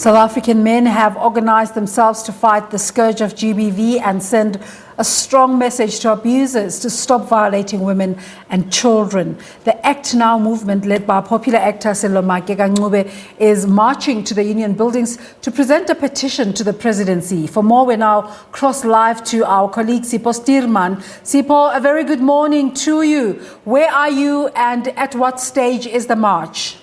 South African men have organized themselves to fight the scourge of GBV and send a strong message to abusers to stop violating women and children. The Act Now movement, led by popular actor Sello Makeka-Ncube, is marching to the union buildings to present a petition to the presidency. For more, we now cross live to our colleague Sipho Stuurman. Sipho, a very good morning to you. Where are you and at what stage is the march?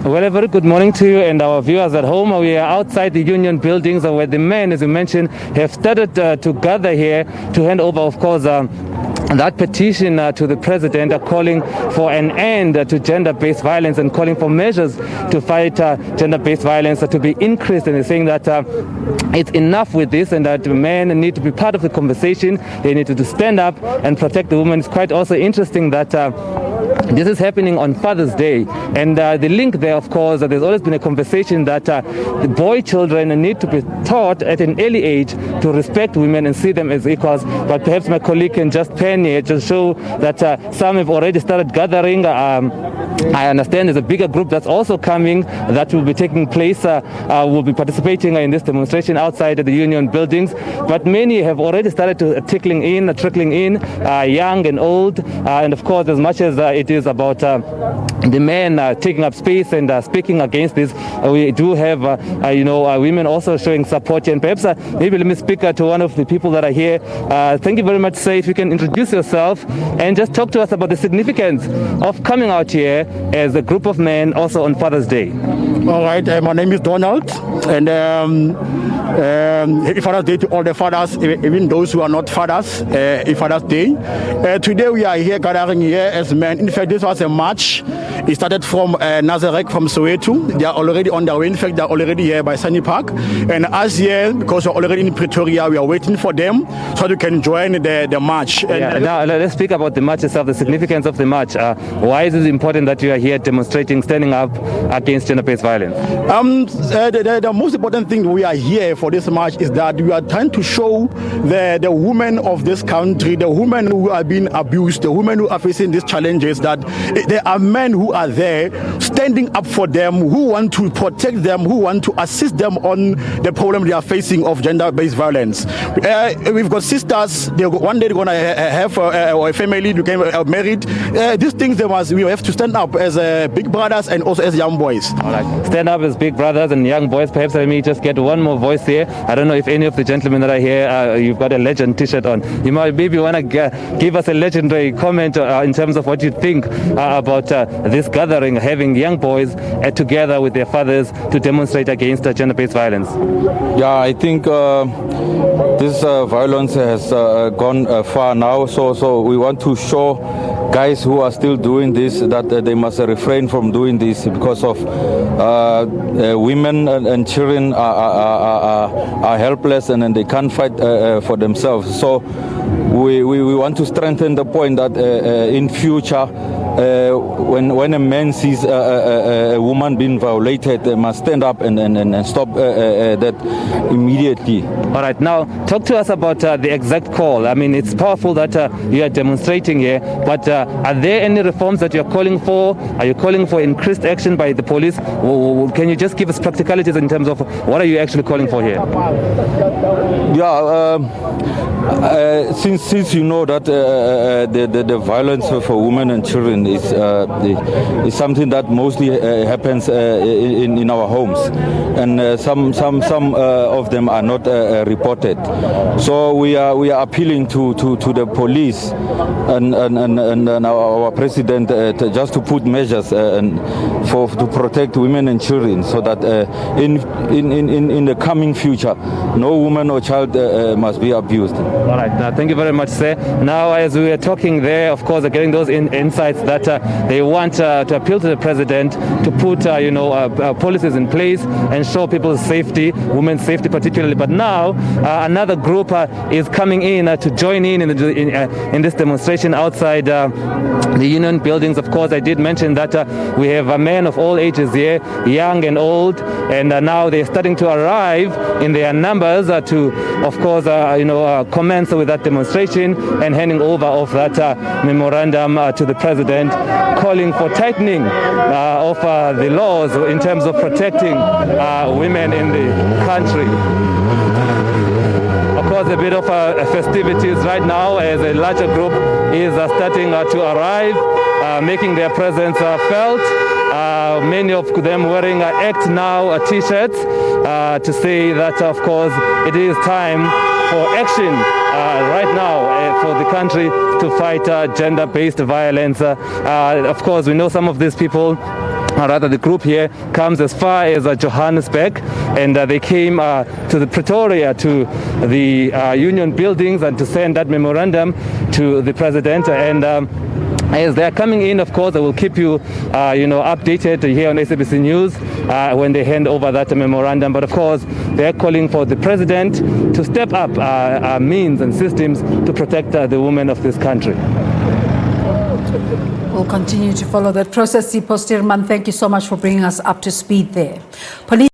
Well, a very good morning to you and our viewers at home. We are outside the union buildings where the men, as you mentioned, have started to gather here to hand over, of course, that petition to the president calling for an end to gender-based violence and calling for measures to fight gender-based violence to be increased. And they're saying that it's enough with this and that men need to be part of the conversation. They need to stand up and protect the women. It's quite also interesting that this is happening on Father's Day, and the link there, of course, there's always been a conversation that the boy children need to be taught at an early age to respect women and see them as equals. But perhaps my colleague can just pen here to show that some have already started gathering. I understand there's a bigger group that's also coming that will be taking place, will be participating in this demonstration outside the union buildings. But many have already started to trickling in, young and old, and of course, as much as it is about the men taking up space and speaking against this, we do have women also showing support here. And perhaps maybe let me speak to one of the people that are here. Thank you very much, sir. If you can introduce yourself and just talk to us about the significance of coming out here as a group of men also on Father's Day. All right, my name is Donald, and happy Father's Day to all the fathers, even those who are not fathers. Happy Father's Day. Today we are here gathering here as men. In fact, this was a march. It started from Nazareth, from Soweto. They are already on their way. In fact, they are already here by Sunny Park. And us here, because we're already in Pretoria, we are waiting for them so they can join the march. Now let's speak about the march itself, the significance of the march. Why is it important that you are here demonstrating, standing up against gender-based violence? The most important thing we are here for this march is that we are trying to show the women of this country, the women who are being abused, the women who are facing these challenges, that there are men who are there standing up for them, who want to protect them, who want to assist them on the problem they are facing of gender-based violence. We've got sisters, one day they're going to have a family, became married. These things we have to stand up as big brothers and also as young boys. All right. Stand up as big brothers and young boys. Perhaps let me just get one more voice here. I don't know if any of the gentlemen that are here, you've got a legend t-shirt on. You might maybe want to give us a legendary comment in terms of what you think about this gathering, having young boys together with their fathers to demonstrate against gender-based violence. Yeah, I think this violence has gone far now. So we want to show guys who are still doing this that they must refrain from doing this because of women and children are helpless and they can't fight for themselves. So we want to strengthen the point that in future, when a man sees a woman being violated, they must stand up and stop that immediately. All right, now talk to us about the exact call. I mean, it's powerful that you are demonstrating here, but are there any reforms that you're calling for? Are you calling for increased action by the police? Can you just give us practicalities in terms of what are you actually calling for here? Yeah, since you know that the violence for women and children is something that mostly happens in our homes, and some of them are not reported. So we are appealing to the police and our president just to put measures to protect women and children, so that in the coming future, no woman or child must be abused. All right. Now, thank you very much, sir. Now, as we were talking there, of course, getting those insights that they want to appeal to the president to put, policies in place and show people's safety, women's safety particularly. But now, another group is coming in to join in this demonstration outside the union buildings. Of course, I did mention that we have men of all ages here, young and old, and now they're starting to arrive in their numbers to, of course, comment commence with that demonstration and handing over of that memorandum to the president, calling for tightening of the laws in terms of protecting women in the country. Of course, a bit of festivities right now as a larger group is starting to arrive, making their presence felt. Many of them wearing Act Now t-shirts to say that, of course, it is time for action right now for the country to fight gender-based violence. Of course, we know some of these people, rather the group here, comes as far as Johannesburg, and they came to the Pretoria, to the union buildings, and to send that memorandum to the president. And as they're coming in, of course, I will keep you, updated here on SABC News when they hand over that memorandum. But of course, they're calling for the president to step up means and systems to protect the women of this country. We'll continue to follow that process. Sipho Stirman, thank you so much for bringing us up to speed there. Police